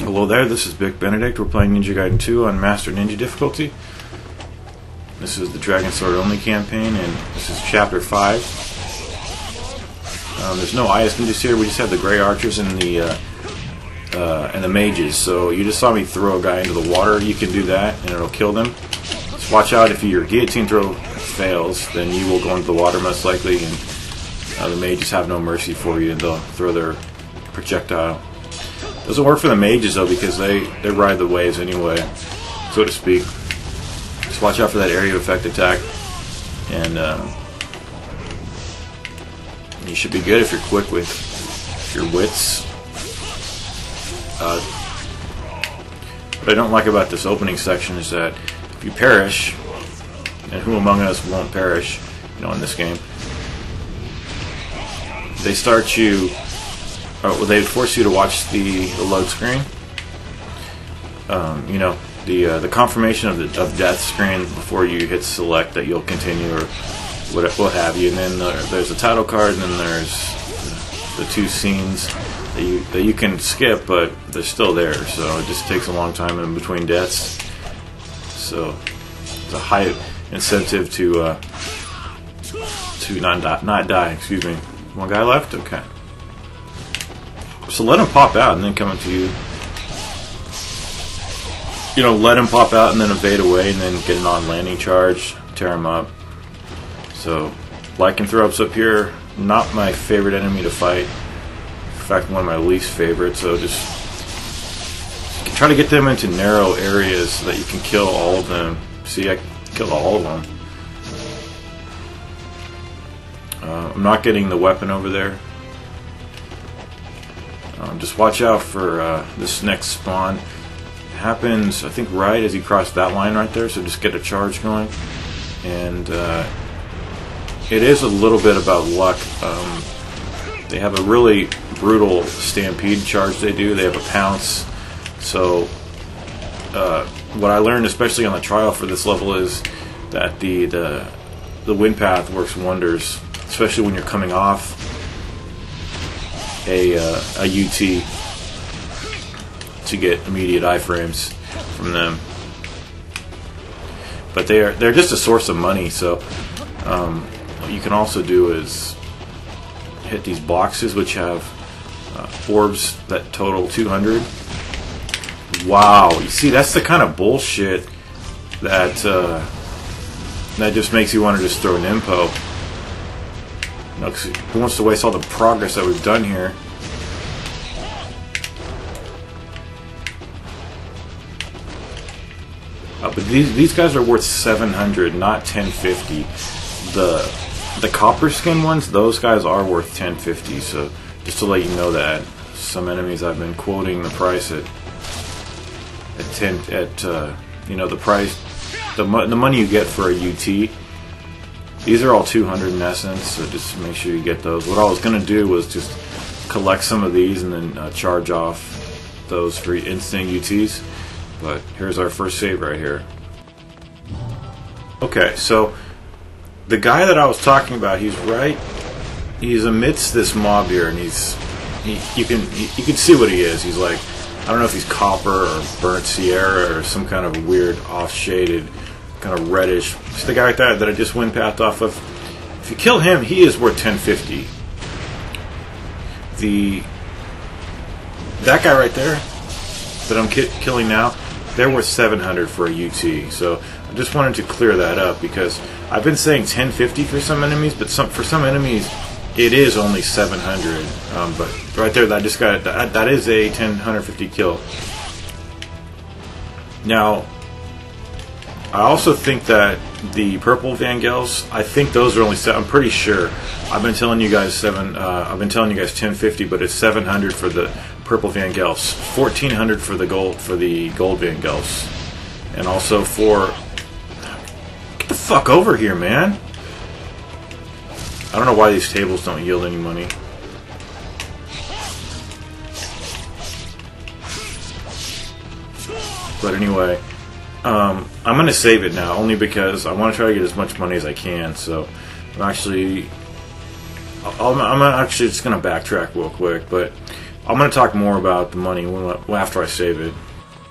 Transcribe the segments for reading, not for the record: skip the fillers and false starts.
Hello there, this is Big Benedict. We're playing Ninja Gaiden 2 on Master Ninja difficulty. This is the Dragon Sword only campaign, and this is Chapter 5. There's no IS ninjas here, we just have the Grey Archers and the mages. So you just saw me throw a guy into the water. You can do that, and it'll kill them. Just watch out, if your guillotine throw fails, then you will go into the water most likely, and the mages have no mercy for you, and they'll throw their projectile. Doesn't work for the mages though, because they ride the waves anyway, so to speak. Just watch out for that area effect attack, and you should be good if you're quick with your wits. What I don't like about this opening section is that if you perish, and who among us won't perish, in this game, they start you. They force you to watch the load screen. The confirmation of death screen before you hit select that you'll continue or what have you. And then there's a title card, and then there's the two scenes that you can skip, but they're still there. So it just takes a long time in between deaths. So it's a high incentive to not die. Excuse me. One guy left. Okay. So let him pop out and then come up to you. Let him pop out and then evade away and then get an on-landing charge, tear him up. So, lycanthropes up here, not my favorite enemy to fight. In fact, one of my least favorites. So just try to get them into narrow areas so that you can kill all of them. See, I killed all of them. I'm not getting the weapon over there. Just watch out for this next spawn. It happens, I think, right as you cross that line right there, so just get a charge going. And it is a little bit about luck. They have a really brutal stampede charge they do. They have a pounce. So what I learned, especially on the trial for this level, is that the wind path works wonders, especially when you're coming off a UT to get immediate iframes from them. But they're just a source of money. So what you can also do is hit these boxes, which have orbs that total 200. Wow, you see, that's the kind of bullshit that just makes you want to just throw an impo. Who wants to waste all the progress that we've done here? But these guys are worth 700, not 1050. The copper skin ones, those guys are worth 1050. So just to let you know that some enemies I've been quoting the price at the price, the money you get for a UT. These are all 200 in essence, so just make sure you get those. What I was going to do was just collect some of these and then charge off those for instant UTs. But here's our first save right here. Okay, so the guy that I was talking about, he's amidst this mob here, and you can see what he is. He's like, I don't know if he's copper or burnt Sierra or some kind of weird off-shaded kind of reddish. It's the guy right there that I just wind pathed off of. If you kill him, he is worth 1050. That guy right there that I'm killing now, they're worth 700 for a UT. So I just wanted to clear that up, because I've been saying 1050 for some enemies, but for some enemies it is only 700. But right there, that just got that is a 1050 kill. Now, I also think that the purple Vangels, I think those are only I'm pretty sure. I've been telling you guys 1050, but it's 700 for the purple Vangels, 1400 for the gold Vangels, and also for get the fuck over here, man. I don't know why these tables don't yield any money. But anyway, I'm going to save it now, only because I want to try to get as much money as I can. So I'm actually just going to backtrack real quick. But I'm going to talk more about the money after I save it.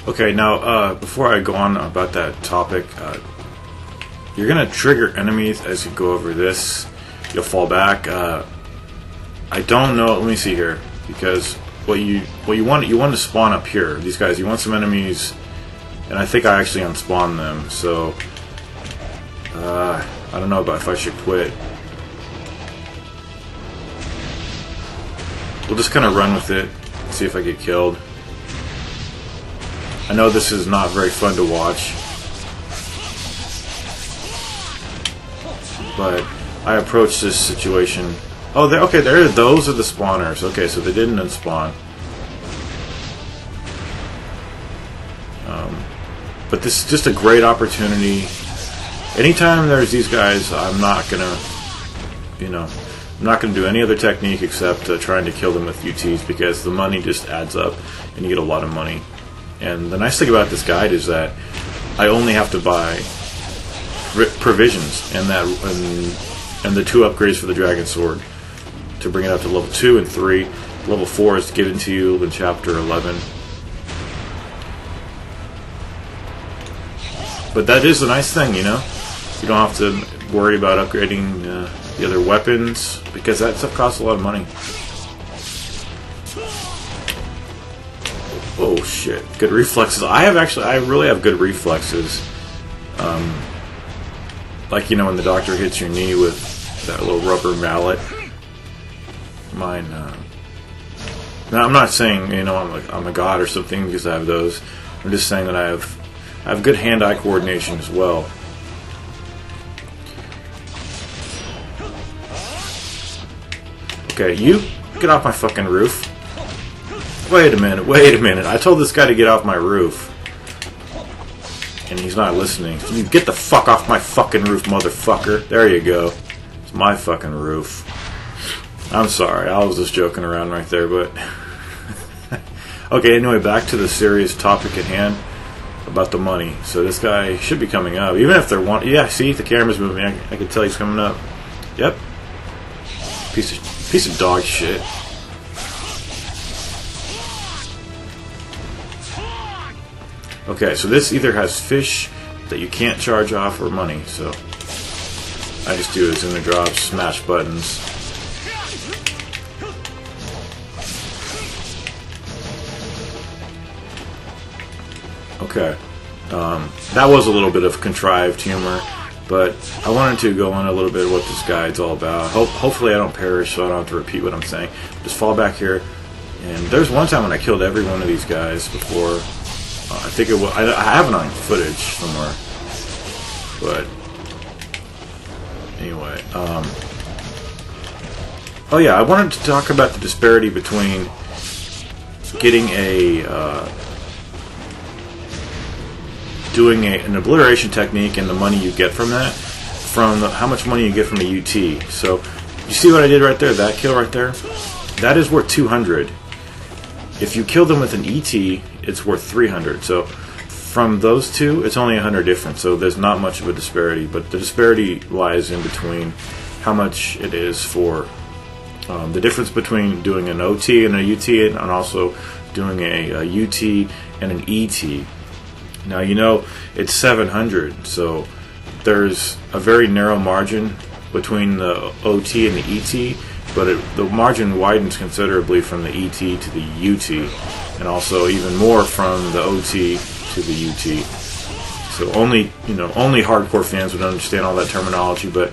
Okay, now before I go on about that topic, you're going to trigger enemies as you go over this. You'll fall back. I don't know. Let me see here, because what you want to spawn up here. These guys, you want some enemies, and I think I actually unspawned them. So I don't know about if I should quit. We'll just kind of run with it, see if I get killed. I know this is not very fun to watch, but I approached this situation. Oh, okay, those are the spawners. Okay, so they didn't unspawn. But this is just a great opportunity. Anytime there's these guys, I'm not gonna, I'm not gonna do any other technique except trying to kill them with UTs, because the money just adds up, and you get a lot of money. And the nice thing about this guide is that I only have to buy provisions and the 2 upgrades for the Dragon Sword to bring it up to level 2 and 3. Level 4 is given to you in chapter 11. But that is a nice thing, you don't have to worry about upgrading the other weapons, because that stuff costs a lot of money. Oh shit! Good reflexes. I really have good reflexes. Like when the doctor hits your knee with that little rubber mallet. Mine. Now I'm not saying I'm a god or something because I have those. I'm just saying that I have good hand-eye coordination as well. Okay, you get off my fucking roof. Wait a minute. I told this guy to get off my roof. And he's not listening. You get the fuck off my fucking roof, motherfucker. There you go. It's my fucking roof. I'm sorry, I was just joking around right there, but... Okay, anyway, back to the serious topic at hand about the money. So this guy should be coming up. Even if they're yeah, see, the camera's moving. I can tell he's coming up. Yep. Piece of dog shit. Okay, so this either has fish that you can't charge off or money, so I just do is in the drop, smash buttons. Okay, that was a little bit of contrived humor, but I wanted to go on a little bit of what this guide's all about. Hopefully I don't perish, so I don't have to repeat what I'm saying. Just fall back here, and there's one time when I killed every one of these guys before. I think it was. I have it on footage somewhere, but anyway. Oh yeah, I wanted to talk about the disparity between getting doing an obliteration technique and the money you get from that, how much money you get from a UT. So you see what I did right there? That kill right there, that is worth 200. If you kill them with an ET, it's worth 300. So from those two, it's only 100 difference. So there's not much of a disparity, but the disparity lies in between how much it is for the difference between doing an OT and a UT, and also doing a UT and an ET. Now it's 700, so there's a very narrow margin between the OT and the ET, but the margin widens considerably from the ET to the UT, and also even more from the OT to the UT. So only hardcore fans would understand all that terminology, but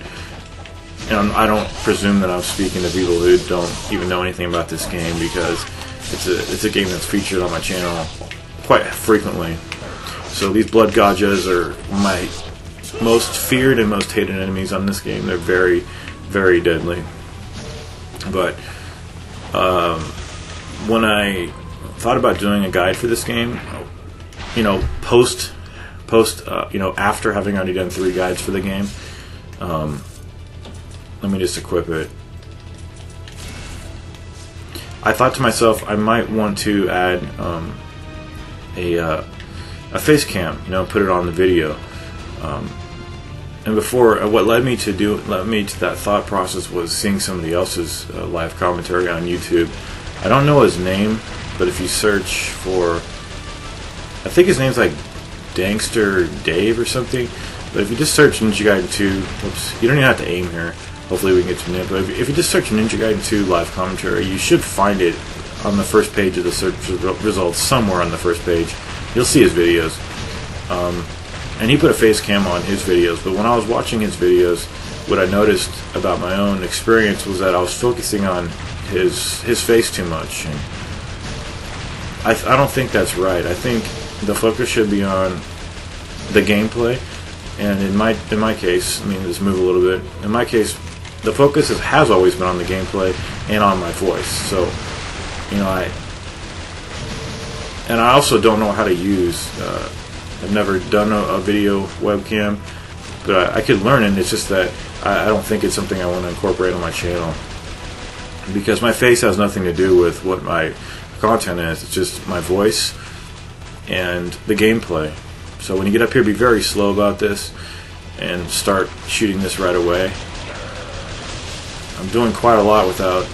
I don't presume that I'm speaking to people who don't even know anything about this game, because it's a game that's featured on my channel quite frequently. So these blood gajas are my most feared and most hated enemies on this game. They're very, very deadly. But when I thought about doing a guide for this game, post after having already done 3 guides for the game, let me just equip it. I thought to myself, I might want to add a face cam, put it on the video. And before, what led me to that thought process was seeing somebody else's live commentary on YouTube I don't know his name, but if you search for, I think his name's like Dankster Dave or something. But if you just search Ninja Gaiden 2, oops, you don't even have to aim here. Hopefully we can get to it. But if you just search Ninja Gaiden 2 live commentary, you should find it on the first page of the search results, somewhere on the first page. You'll see his videos. And he put a face cam on his videos. But when I was watching his videos, what I noticed about my own experience was that I was focusing on his face too much. And I don't think that's right. I think the focus should be on the gameplay. And in my case, I mean, just move a little bit. In my case, the focus has always been on the gameplay and on my voice. So, you know, I also don't know how to use. I've never done a video webcam, but I could learn it. It's just that I don't think it's something I want to incorporate on my channel, because my face has nothing to do with what my content is. It's just my voice and the gameplay. So when you get up here, be very slow about this and start shooting this right away. I'm doing quite a lot without,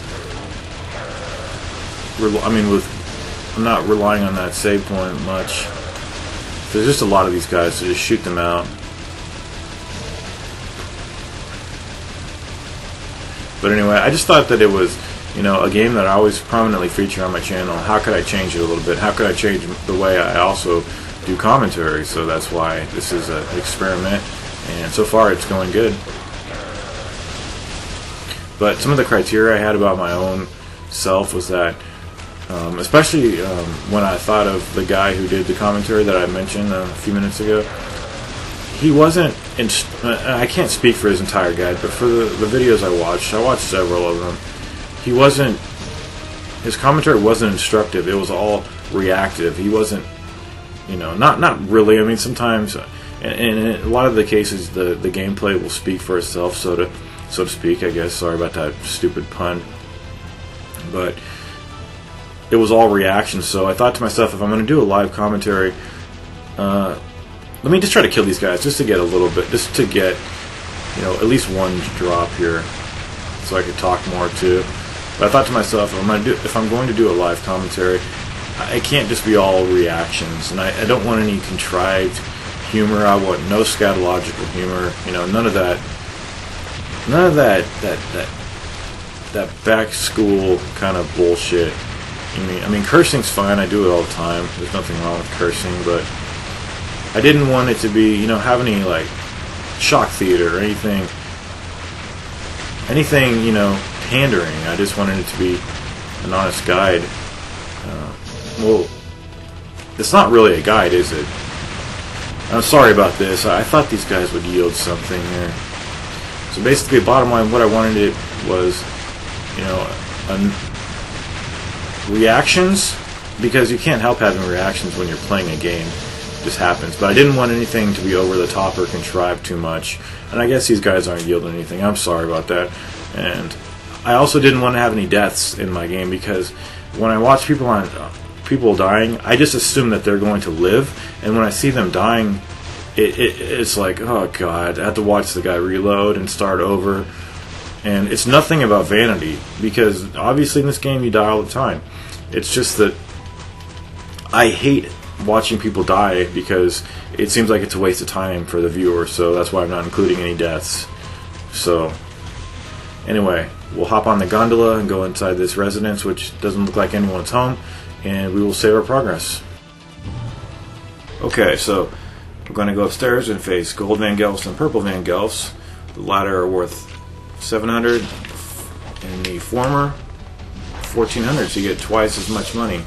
I'm not relying on that save point much. There's just a lot of these guys, so just shoot them out. But anyway, I just thought that it was, you know, a game that I always prominently feature on my channel. How could I change it a little bit? How could I change the way I also do commentary? So that's why this is an experiment, and so far it's going good. But some of the criteria I had about my own self was that, especially when I thought of the guy who did the commentary that I mentioned a few minutes ago, he wasn't, I can't speak for his entire guide, but for the videos I watched several of them, his commentary wasn't instructive. It was all reactive. He wasn't, you know, not really. I mean, sometimes, and in a lot of the cases, the gameplay will speak for itself, so to speak, I guess. Sorry about that stupid pun. But it was all reaction, so I thought to myself, if I'm going to do a live commentary, let me just try to kill these guys, just to get a little bit, just to get, you know, at least one drop here, so I could talk more too. But I thought to myself, if I'm going to do a live commentary, it can't just be all reactions, and I don't want any contrived humor. I want no scatological humor, you know, none of that back school kind of bullshit. I mean, cursing's fine. I do it all the time. There's nothing wrong with cursing, but I didn't want it to be, you know, have any like shock theater or anything, you know, pandering. I just wanted it to be an honest guide. Well, it's not really a guide, is it? I'm sorry about this. I thought these guys would yield something here. So basically, bottom line, what I wanted it was, you know, reactions, because you can't help having reactions when you're playing a game. It just happens. But I didn't want anything to be over the top or contrived too much. And I guess these guys aren't yielding anything. I'm sorry about that. And I also didn't want to have any deaths in my game, because when I watch people dying, I just assume that they're going to live, and when I see them dying, it's like, oh god, I have to watch the guy reload and start over. And it's nothing about vanity, because obviously in this game you die all the time. It's just that I hate watching people die, because it seems like it's a waste of time for the viewer, so that's why I'm not including any deaths. So anyway, we'll hop on the gondola and go inside this residence, which doesn't look like anyone's home, and we will save our progress. Okay, so we're going to go upstairs and face gold Van Gelfs and purple Van Gelfs. The latter are worth 700, and the former 1,400, so you get twice as much money.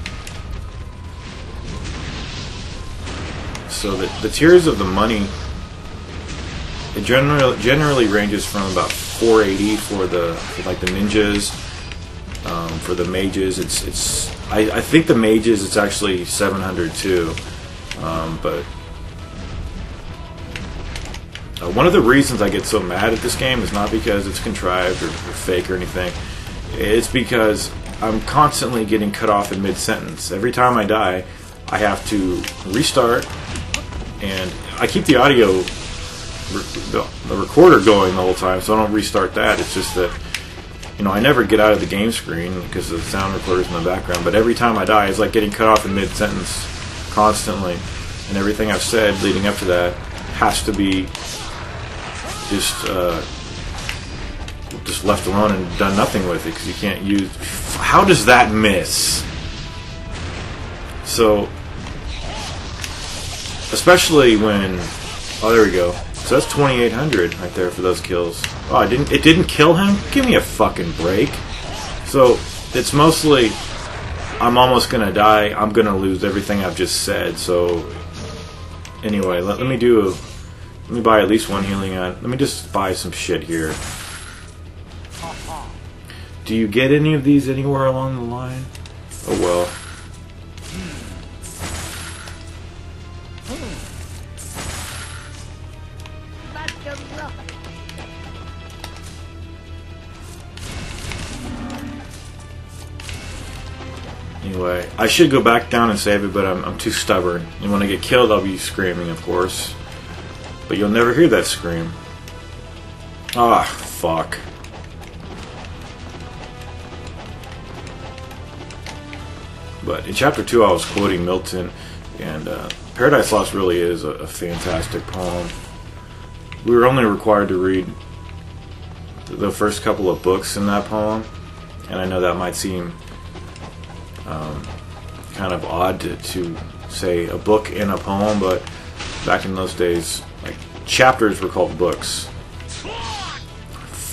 So the tiers of the money, it generally ranges from about 480 for like the ninjas. For the mages, I think the mages, it's actually 700 too. But one of the reasons I get so mad at this game is not because it's contrived or fake or anything. It's because I'm constantly getting cut off in mid-sentence. Every time I die, I have to restart, and I keep the audio, the recorder going the whole time, so I don't restart that. It's just that you know, I never get out of the game screen because the sound recorder's in the background, but every time I die, it's like getting cut off in mid-sentence constantly. And everything I've said leading up to that has to be just left alone and done nothing with it because you can't use... How does that miss? So, especially when... Oh, there we go. So that's 2,800 right there for those kills. Oh, it didn't kill him? Give me a fucking break. So, it's mostly... I'm almost gonna die. I'm gonna lose everything I've just said. So, anyway, let me buy at least one healing on. Let me just buy some shit here. Do you get any of these anywhere along the line? Oh well. Anyway, I should go back down and save it, but I'm too stubborn. And when I get killed, I'll be screaming, of course. But you'll never hear that scream. Ah, fuck. But in Chapter 2, I was quoting Milton, and Paradise Lost really is a fantastic poem. We were only required to read the first couple of books in that poem, and I know that might seem kind of odd to say a book in a poem, but back in those days, like, chapters were called books.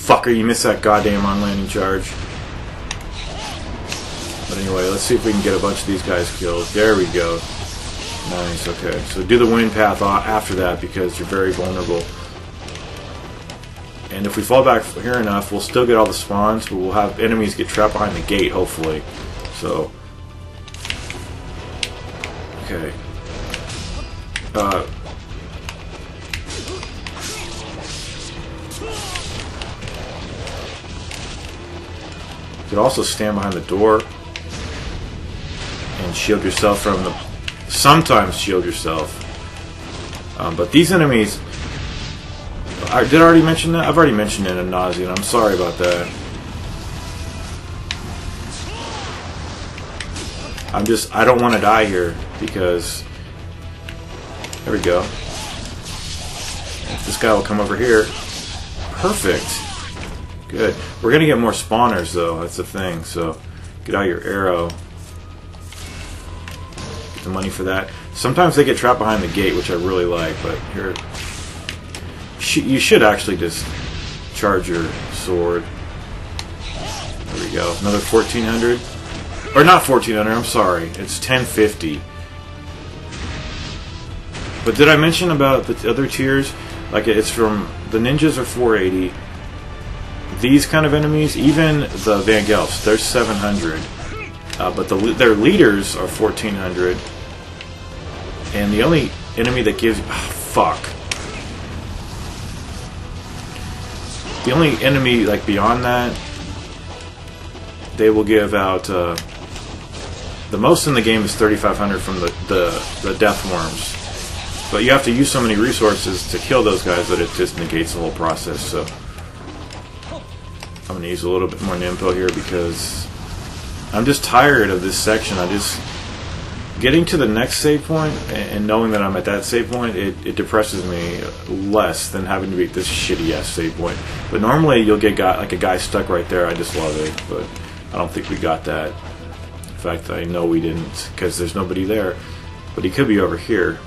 Fucker, you missed that goddamn on-landing charge. But anyway, let's see if we can get a bunch of these guys killed. There we go. Nice, okay. So do the wind path after that because you're very vulnerable. And if we fall back here enough, we'll still get all the spawns, but we'll have enemies get trapped behind the gate, hopefully. So... Okay. You could also stand behind the door and shield yourself from the... Sometimes shield yourself. But these enemies... Did I already mention that? I've already mentioned it ad nauseam. I'm sorry about that. I don't want to die here because... There we go. This guy will come over here. Perfect. Good. We're going to get more spawners, though. That's the thing. So, get out your arrow. Get the money for that. Sometimes they get trapped behind the gate, which I really like, but here... You should actually just charge your sword. There we go. Another 1,400. Or not 1,400, I'm sorry. It's 1050. But did I mention about the other tiers? Like, it's from... The ninjas are 480. These kind of enemies, even the Vangelfs, they're 700. But their leaders are 1,400. And the only enemy that gives... Oh, fuck. The only enemy, like, beyond that, they will give out... the most in the game is 3,500 from the death worms. But you have to use so many resources to kill those guys that it just negates the whole process, so... I'm going to use a little bit more Nympho here because I'm just tired of this section. Getting to the next save point and knowing that I'm at that save point, it depresses me less than having to beat this shitty-ass save point. But normally you'll get like a guy stuck right there. I just love it, but I don't think we got that. In fact, I know we didn't because there's nobody there. But he could be over here.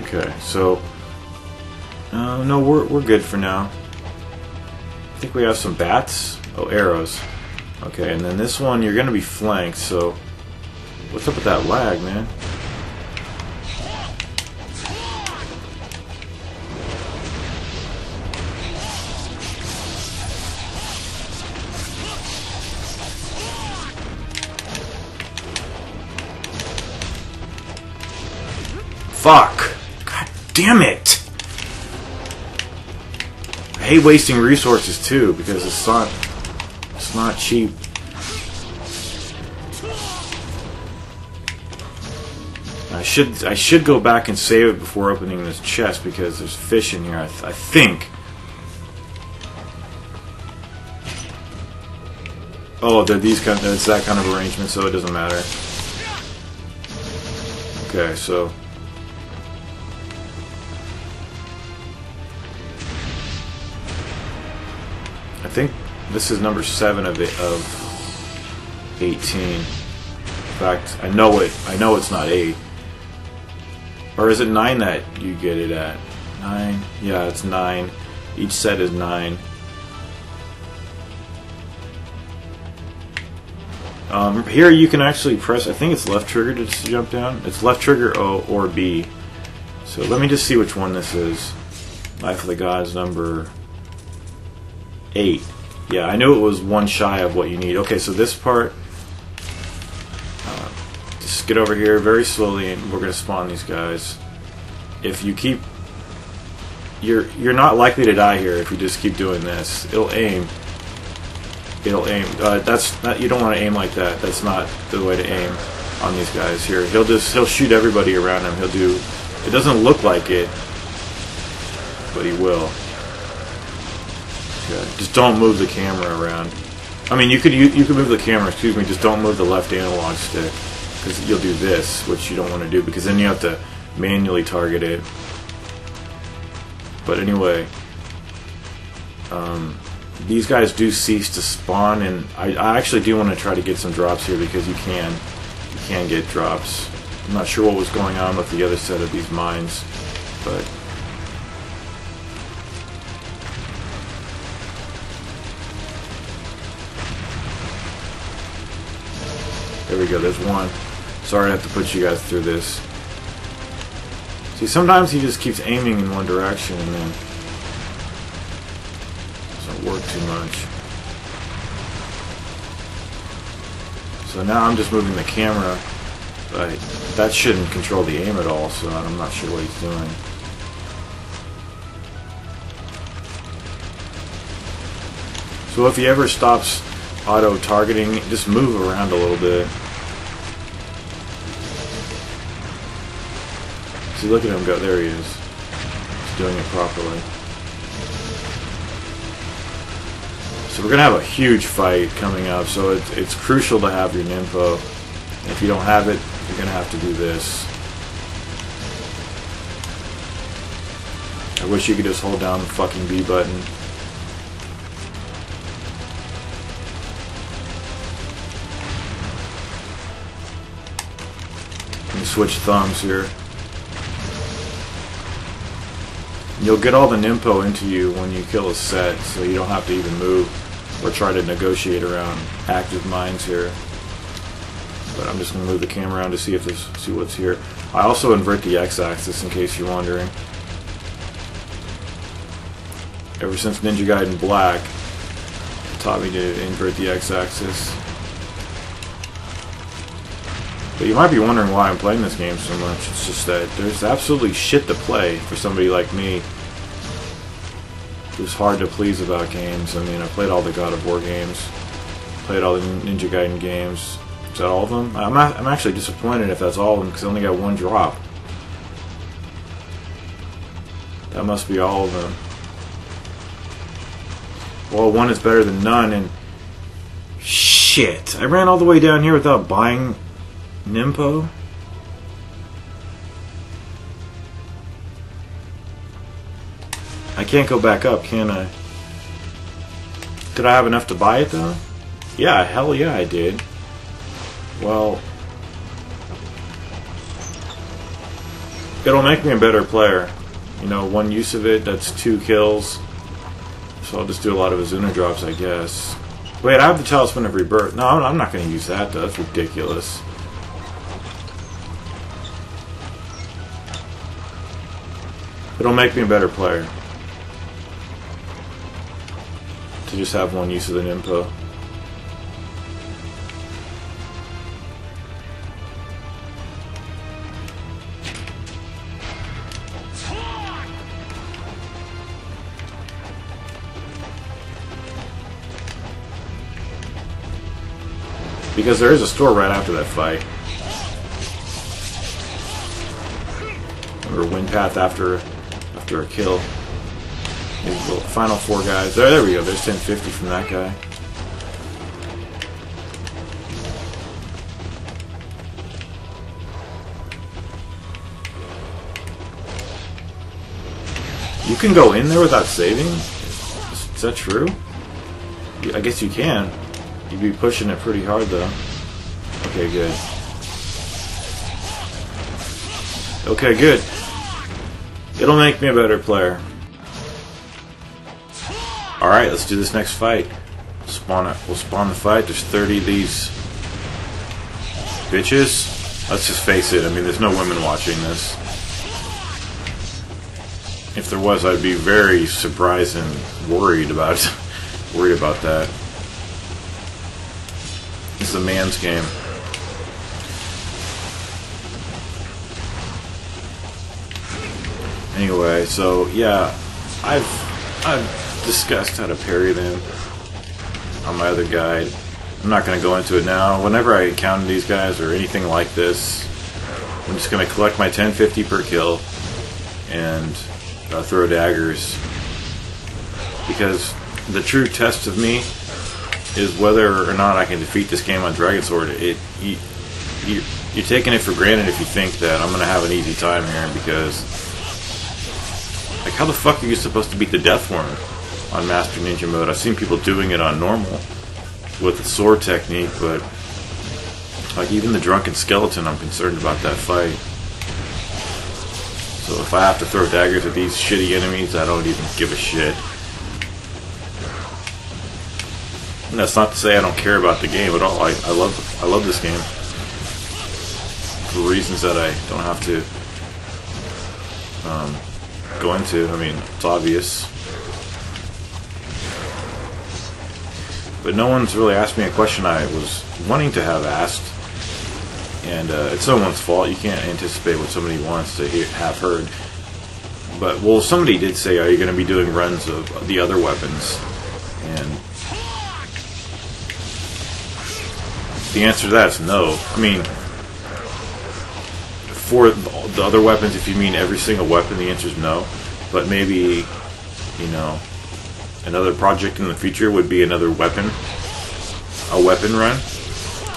Okay, so no, we're good for now. I think we have some bats. Oh, arrows. Okay, and then this one you're gonna be flanked. So, what's up with that lag, man? Fuck! God damn it! I hate wasting resources too because it's not cheap. I should go back and save it before opening this chest because there's fish in here. I think. Oh, they're these kind. It's that kind of arrangement, so it doesn't matter. Okay, so. I think this is number 7 of 18. In fact, I know it's not 8. Or is it 9 that you get it at? 9? Yeah, it's 9. Each set is 9. Here you can actually press, I think it's left trigger to jump down. It's left trigger or B. So let me just see which one this is. Life of the Gods number 8. Yeah, I knew it was one shy of what you need. Okay, so this part, just get over here very slowly and we're going to spawn these guys. If you keep, you're not likely to die here if you just keep doing this. It'll aim. You don't want to aim like that. That's not the way to aim on these guys here. He'll shoot everybody around him. It doesn't look like it, but he will. Okay. Just don't move the camera around. I mean, you could move the camera. Excuse me. Just don't move the left analog stick because you'll do this, which you don't want to do because then you have to manually target it. But anyway. These guys do cease to spawn, and I actually do want to try to get some drops here because you can get drops. I'm not sure what was going on with the other set of these mines, but there we go. There's one. Sorry I have to put you guys through this. See, sometimes he just keeps aiming in one direction and then work too much. So now I'm just moving the camera, but that shouldn't control the aim at all, so I'm not sure what he's doing. So if he ever stops auto-targeting, just move around a little bit. See, look at him go. There he is. He's doing it properly. So we're going to have a huge fight coming up, so it's crucial to have your nympho. If you don't have it, you're going to have to do this. I wish you could just hold down the fucking B button. Let me switch thumbs here. You'll get all the nympho into you when you kill a set, so you don't have to even move or try to negotiate around active mines here. But I'm just going to move the camera around to see what's here. I also invert the x-axis in case you're wondering. Ever since Ninja Gaiden Black, it taught me to invert the x-axis. But you might be wondering why I'm playing this game so much. It's just that there's absolutely shit to play for somebody like me who's hard to please about games. I mean, I played all the God of War games, played all the Ninja Gaiden games. Is that all of them? I'm actually disappointed if that's all of them because I only got one drop. That must be all of them. Well, one is better than none, and shit, I ran all the way down here without buying nympho? I can't go back up, can I? Did I have enough to buy it, though? Yeah, hell yeah, I did. Well, it'll make me a better player. You know, one use of it, that's 2 kills. So I'll just do a lot of Azuna drops, I guess. Wait, I have the Talisman of Rebirth. No, I'm not going to use that, though. That's ridiculous. It'll make me a better player to just have one use of the nympho. Because there is a store right after that fight. or win path after a kill. Maybe the final 4 guys. There we go. There's 1050 from that guy. You can go in there without saving? Is that true? I guess you can. You'd be pushing it pretty hard though. Okay, good. Okay, good. It'll make me a better player. Alright, let's do this next fight. We'll spawn the fight. There's 30 of these bitches. Let's just face it, I mean, there's no women watching this. If there was, I'd be very surprised and worried about that. This is a man's game. Anyway, so yeah, I've discussed how to parry them on my other guide. I'm not going to go into it now. Whenever I encounter these guys or anything like this, I'm just going to collect my 1050 per kill and throw daggers, because the true test of me is whether or not I can defeat this game on Dragon Sword. You're taking it for granted if you think that I'm going to have an easy time here, because like, how the fuck are you supposed to beat the Death Worm on Master Ninja mode? I've seen people doing it on normal with the sword technique, but like even the Drunken Skeleton, I'm concerned about that fight. So if I have to throw daggers at these shitty enemies, I don't even give a shit. And that's not to say I don't care about the game at all. I love this game for reasons that I don't have to go into. I mean, it's obvious. But no one's really asked me a question I was wanting to have asked. And it's someone's fault. You can't anticipate what somebody wants to have heard. But, well, somebody did say, are you going to be doing runs of the other weapons? And the answer to that is no. I mean, for the other weapons, if you mean every single weapon, the answer is no. But maybe, you know, another project in the future would be another weapon. A weapon run.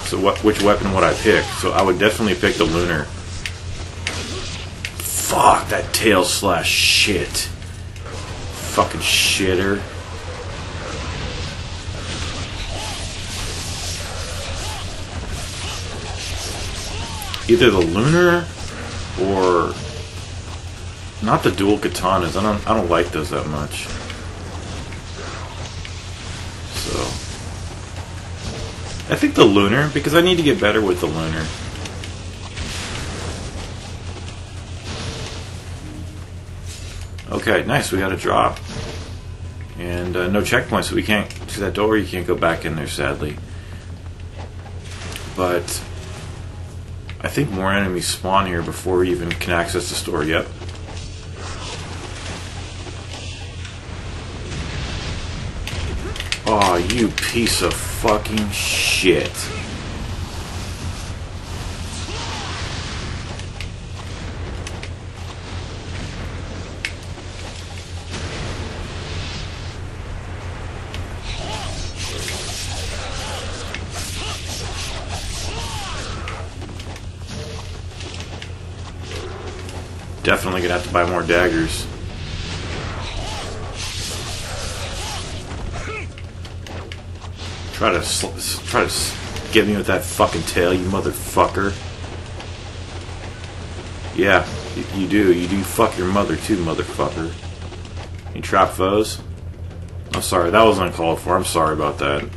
So which weapon would I pick? So I would definitely pick the Lunar. Fuck, that tail slash shit. Fucking shitter. Either the Lunar or not the dual katanas. I don't like those that much. So I think the Lunar, because I need to get better with the Lunar. Okay, nice, we got a drop. And no checkpoints, so we can't see that door, you can't go back in there, sadly. But I think more enemies spawn here before we even can access the store. Yep. Oh, you piece of fucking shit. Definitely gonna have to buy more daggers. Try to get me with that fucking tail, you motherfucker. Yeah, you do. You do fuck your mother too, motherfucker. You trap foes? I'm sorry, that was uncalled for. I'm sorry about that.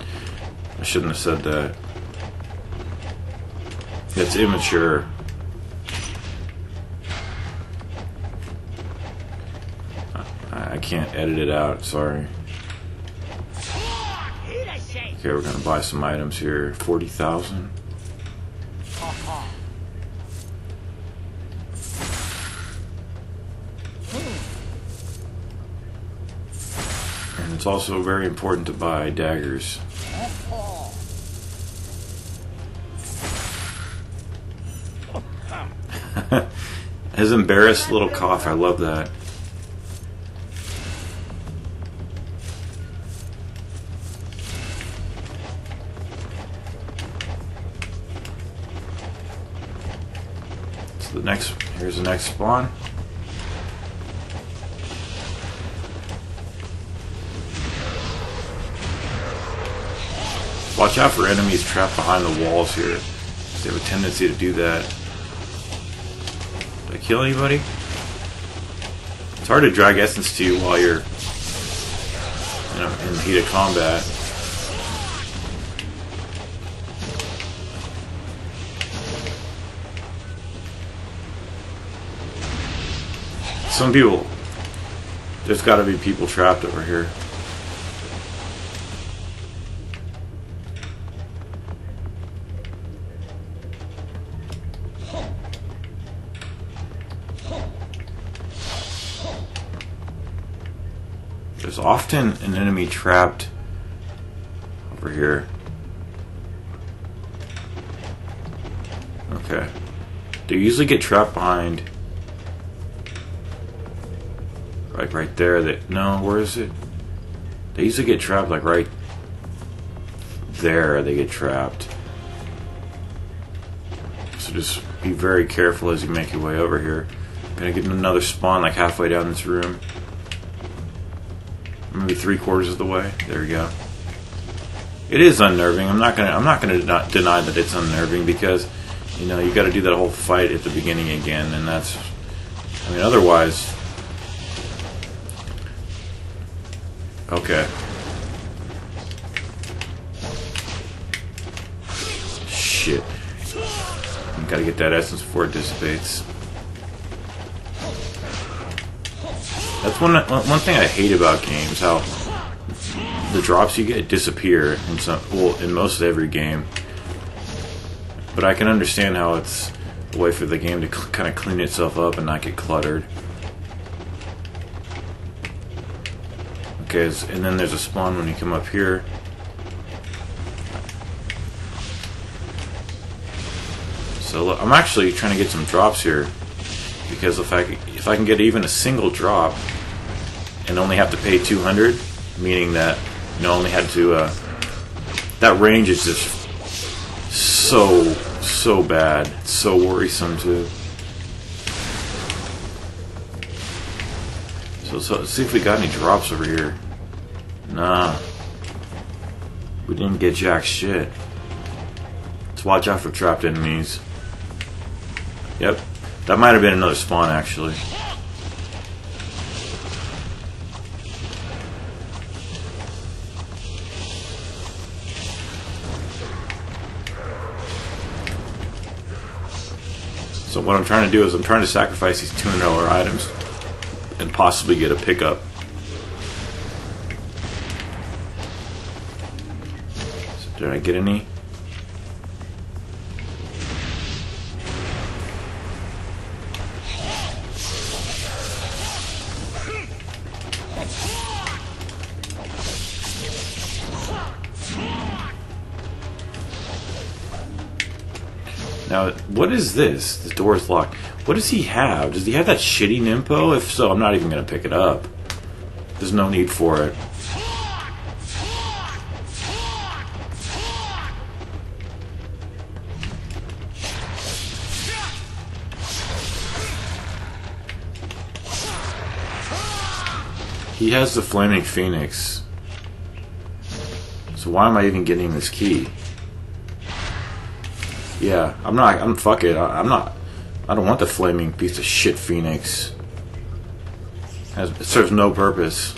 I shouldn't have said that. It's immature. I can't edit it out, sorry. Okay, we're gonna buy some items here. 40,000. And it's also very important to buy daggers. His embarrassed little cough, I love that. So here's the next spawn. Watch out for enemies trapped behind the walls here. They have a tendency to do that. Did I kill anybody? It's hard to drag essence to you while you're in the heat of combat. Some people... There's gotta be people trapped over here. There's often an enemy trapped over here. Okay. They usually get trapped behind, like right there. No, where is it? They usually get trapped like right there. They get trapped. So just be very careful as you make your way over here. Gonna get another spawn like halfway down this room. Maybe 3/4 of the way. There we go. It is unnerving. I'm not gonna deny that it's unnerving, because you know you got to do that whole fight at the beginning again, and that's. I mean, otherwise. Okay. Shit. You gotta get that essence before it dissipates. That's one thing I hate about games, how the drops you get disappear in most every game. But I can understand how it's a way for the game to kind of clean itself up and not get cluttered. Okay, and then there's a spawn when you come up here. So look, I'm actually trying to get some drops here, because if I can get even a single drop and only have to pay 200, meaning that only had to that range is just so bad. It's so worrisome too. So let's see if we got any drops over here. Nah, we didn't get jack shit. Let's watch out for trapped enemies. Yep, that might have been another spawn actually. So what I'm trying to do is I'm trying to sacrifice these $200 items and possibly get a pickup. So did I get any? Now, what is this? The door's locked. What does he have? Does he have that shitty Nimpo? If so, I'm not even going to pick it up. There's no need for it. He has the Flaming Phoenix. So why am I even getting this key? Yeah, fuck it. I don't want the flaming piece of shit Phoenix. It serves no purpose.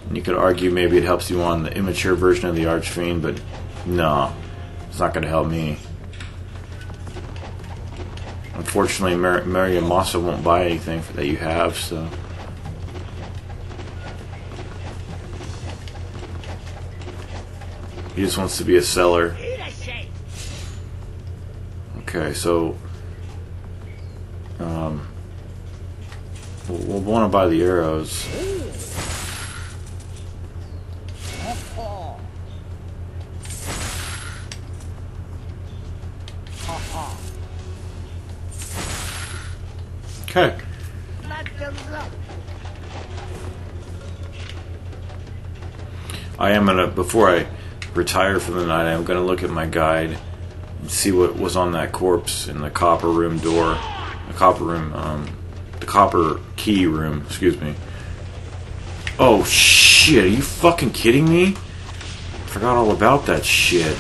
And you could argue maybe it helps you on the immature version of the Archfiend, but no, it's not going to help me. Unfortunately, Mary Massa won't buy anything that you have, so. He just wants to be a seller. Okay, so we'll want to buy the arrows. Okay. I am gonna, before I retire for the night, I'm gonna look at my guide and see what was on that corpse in the copper room door. The copper key room, excuse me. Oh shit, are you fucking kidding me? Forgot all about that shit.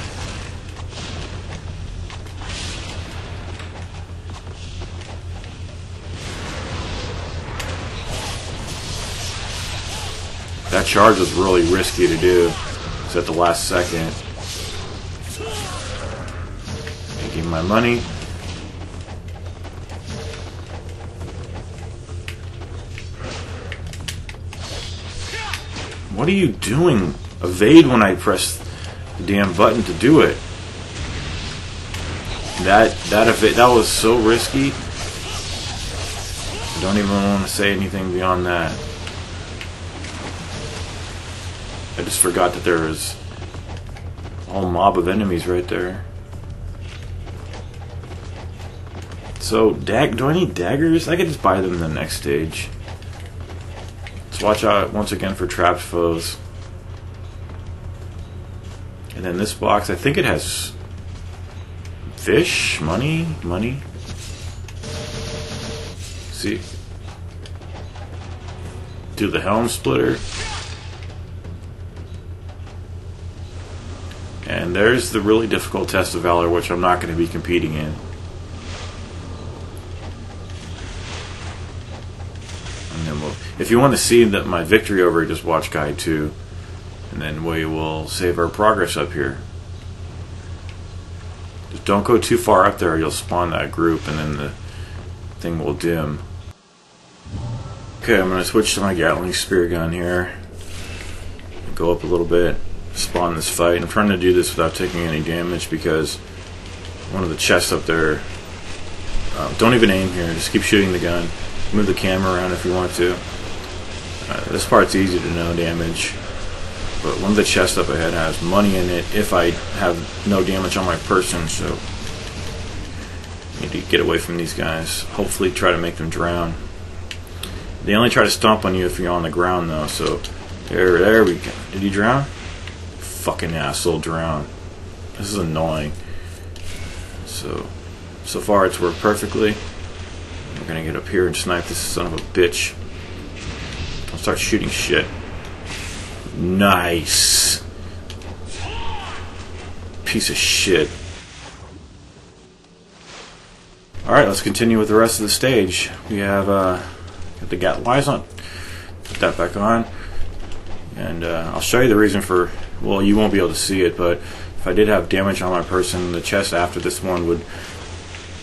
That charge was really risky to do. It's at the last second. Taking my money. What are you doing? Evade when I press the damn button to do it. That was so risky. I don't even want to say anything beyond that. I just forgot that there was a whole mob of enemies right there. So, do I need daggers? I could just buy them in the next stage. Let's watch out once again for trapped foes. And then this box, I think it has fish, money. See, do the helm splitter. And there's the really difficult test of Valor, which I'm not going to be competing in. And then if you want to see my victory over it, just watch Gaiden II. And then we will save our progress up here. Just don't go too far up there or you'll spawn that group and then the thing will dim. Okay, I'm going to switch to my Gatling spear gun here. Go up a little bit. Spawn this fight. I'm trying to do this without taking any damage because one of the chests up there, don't even aim here, just keep shooting the gun. Move the camera around if you want to. This part's easy to no damage, but one of the chests up ahead has money in it if I have no damage on my person, so I need to get away from these guys. Hopefully try to make them drown. They only try to stomp on you if you're on the ground though, so there we go. Did he drown? Fucking asshole, drown. This is annoying. So far it's worked perfectly. We're gonna get up here and snipe this son of a bitch. I'll start shooting shit. Nice. Piece of shit. Alright, let's continue with the rest of the stage. We have the gat lights on. Put that back on. And I'll show you the reason for, well, you won't be able to see it, but if I did have damage on my person, the chest after this one would,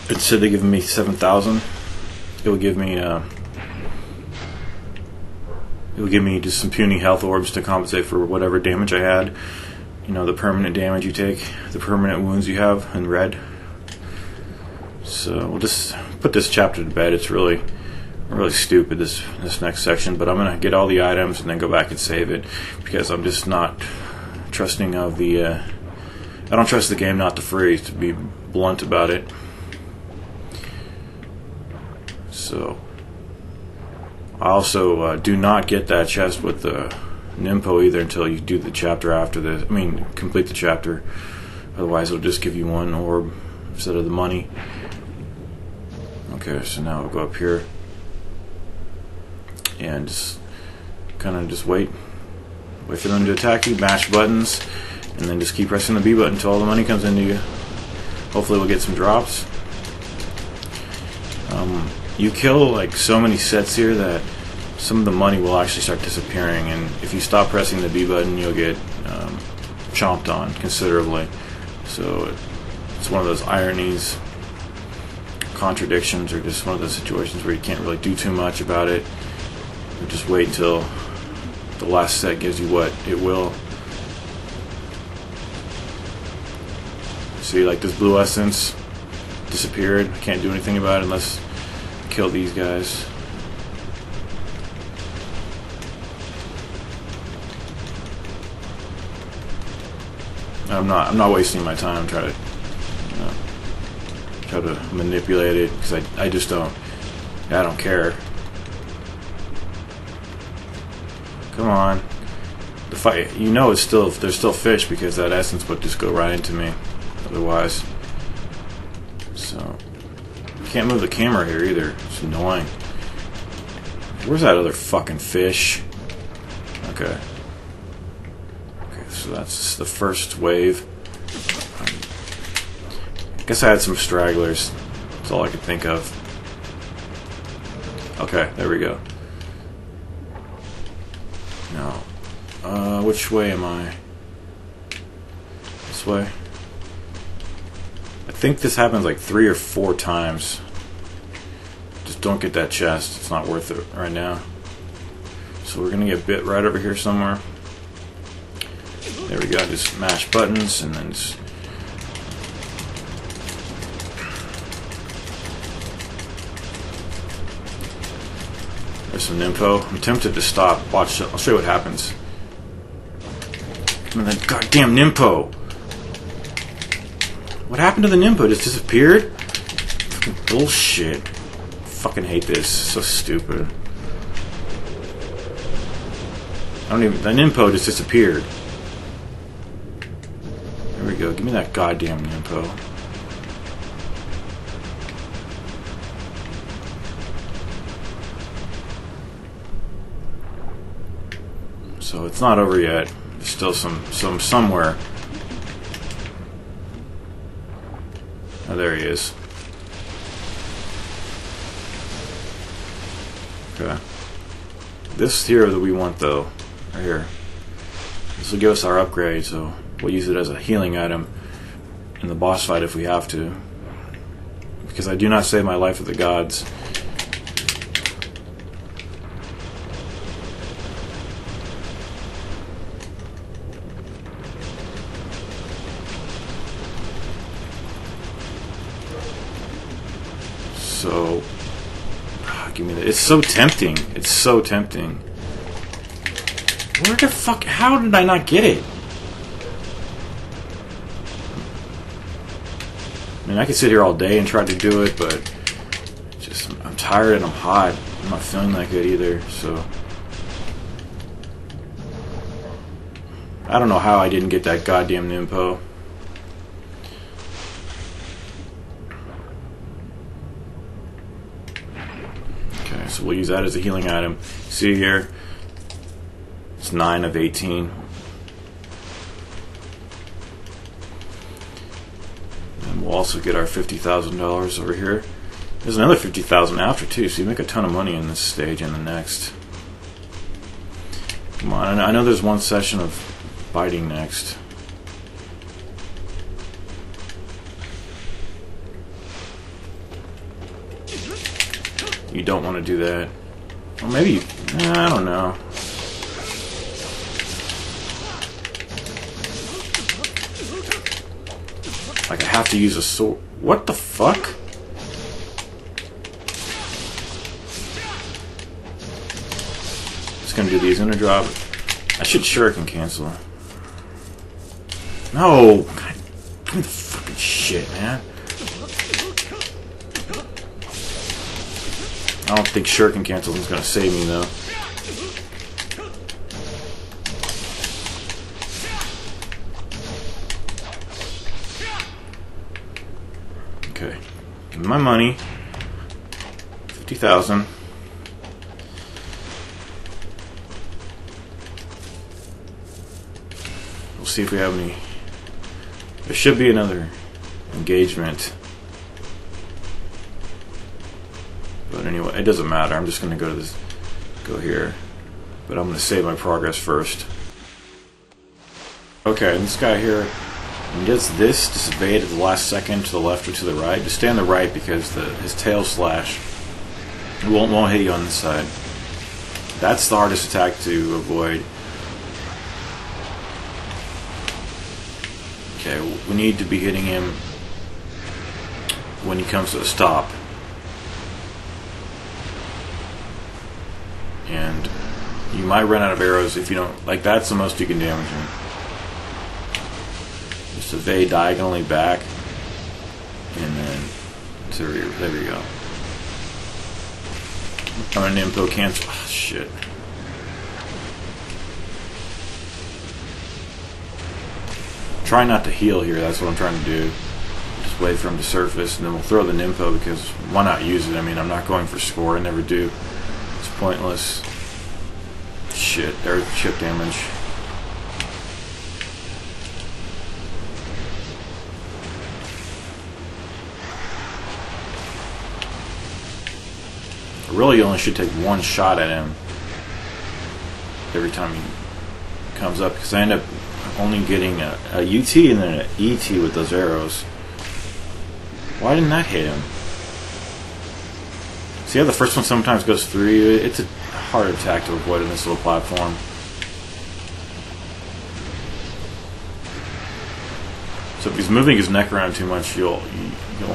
instead of giving me 7,000, it would give me just some puny health orbs to compensate for whatever damage I had. You know, the permanent damage you take, the permanent wounds you have in red. So we'll just put this chapter to bed. It's really stupid, this next section, but I'm gonna get all the items and then go back and save it because I'm just not trusting of the I don't trust the game not to freeze, to be blunt about it. So I also do not get that chest with the Nimpo either until you do the chapter after this. I mean, complete the chapter. Otherwise it'll just give you one orb instead of the money. Okay, so now we'll go up here and just kind of just wait for them to attack you, mash buttons, and then just keep pressing the B button until all the money comes into you. Hopefully we'll get some drops. You kill like so many sets here that some of the money will actually start disappearing, and if you stop pressing the B button you'll get chomped on considerably. So it's one of those ironies, contradictions, or just one of those situations where you can't really do too much about it. You just wait until the last set gives you what it will. See, like this blue essence disappeared. I can't do anything about it unless I kill these guys. I'm not wasting my time trying to manipulate it because I just don't. I don't care. Come on. The fight, you know, it's still, there's still fish because that essence would just go right into me otherwise. So can't move the camera here either. It's annoying. Where's that other fucking fish? Okay. Okay, so that's the first wave. I guess I had some stragglers. That's all I could think of. Okay, there we go. Now, which way am I? This way? I think this happens like 3 or 4 times. Just don't get that chest. It's not worth it right now. So we're gonna get bit right over here somewhere. There we go. Just mash buttons and then just... There's some nympho. I'm tempted to stop. Watch. I'll show you what happens. And then, goddamn nympho. What happened to the nympho? Just disappeared? Fucking bullshit. Fucking hate this. So stupid. I don't even. The nympho just disappeared. There we go. Give me that goddamn nympho. So it's not over yet. There's still some somewhere. Oh, there he is. Okay. This here that we want though, right here. This will give us our upgrade, so we'll use it as a healing item in the boss fight if we have to. Because I do not save my life with the gods. So, give me that. It's so tempting. It's so tempting. Where the fuck? How did I not get it? I mean, I could sit here all day and try to do it, but just I'm tired and I'm hot. I'm not feeling that good either. So, I don't know how I didn't get that goddamn nympho. So we'll use that as a healing item. See here, it's 9 of 18. And we'll also get our $50,000 over here. There's another $50,000 after too, so you make a ton of money in this stage and the next. Come on, I know there's one session of fighting next. You don't want to do that. Or maybe you... I don't know. Like, I have to use a sword. What the fuck? Just gonna do these in a drop. I should shuriken cancel. No! God, give me the fucking shit, man. I don't think shuriken cancel is going to save me though. Okay, give me my money. 50,000. We'll see if we have any. There should be another engagement. But anyway, it doesn't matter. I'm just going to go to this, go here. But I'm going to save my progress first. Okay, and this guy here, when he does this, just evade at the last second to the left or to the right. Just stay on the right because his tail slash won't hit you on this side. That's the hardest attack to avoid. Okay, we need to be hitting him when he comes to a stop. And you might run out of arrows if you don't... Like, that's the most you can damage him. Just evade diagonally back. And then... There we go. I'm an info cancel. Oh, shit. Try not to heal here. That's what I'm trying to do. Just wait for him to surface, and then we'll throw the nympho, because why not use it? I mean, I'm not going for score. I never do. It's pointless. Shit. There's chip damage. Really, you only should take one shot at him every time he comes up, because I end up only getting a UT and then an ET with those arrows. Why didn't that hit him? See how the first one sometimes goes through you? It's a hard attack to avoid in this little platform. So if he's moving his neck around too much, you'll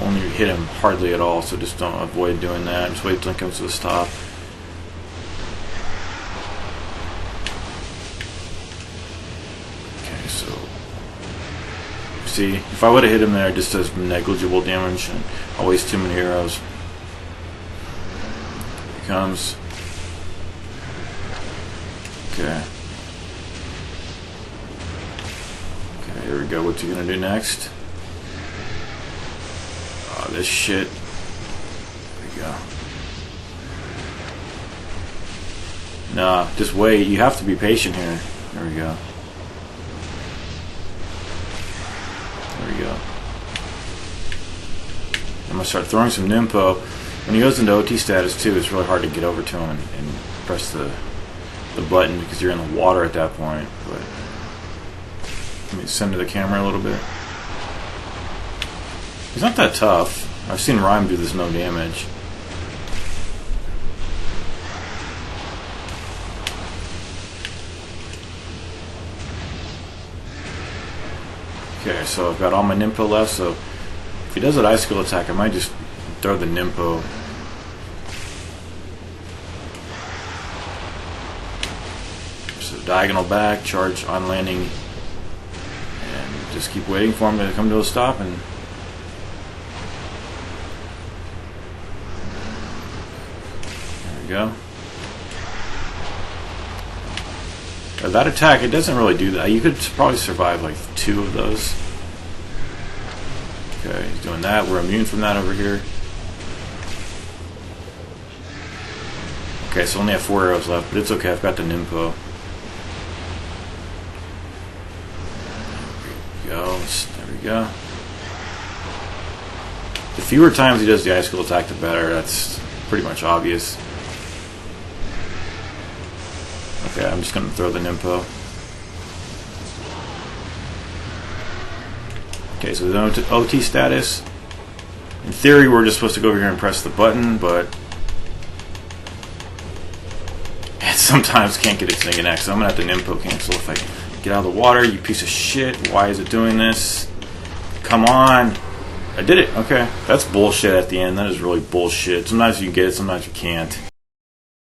only hit him hardly at all, so just don't avoid doing that. Just wait until he comes to the stop. Okay, so see, if I would have hit him there, it just does negligible damage, and I'll waste too many arrows. Here he comes. Okay. Okay, here we go. What's he gonna do next? Oh, this shit. There we go. Nah, just wait. You have to be patient here. There we go. There we go. I'm gonna start throwing some nympho. When he goes into OT status too, it's really hard to get over to him and press the button, because you're in the water at that point. But let me send to the camera a little bit. He's not that tough. I've seen Rhyme do this no damage. Okay, so I've got all my nympho left, so if he does an icicle attack, I might just throw the nympho. So diagonal back, charge on landing, and just keep waiting for him to come to a stop. And there we go. That attack, it doesn't really do that. You could probably survive like 2 of those. Okay, he's doing that. We're immune from that over here. Okay, so only have 4 arrows left, but it's okay. I've got the nympho. There we go. The fewer times he does the icicle attack, the better. That's pretty much obvious. Okay, I'm just going to throw the nympho. Okay, so the OT status. In theory, we're just supposed to go over here and press the button, but it sometimes can't get its thing next. So I'm going to have to nympho cancel if I get out of the water. You piece of shit. Why is it doing this? Come on. I did it. Okay. That's bullshit at the end. That is really bullshit. Sometimes you can get it, sometimes you can't.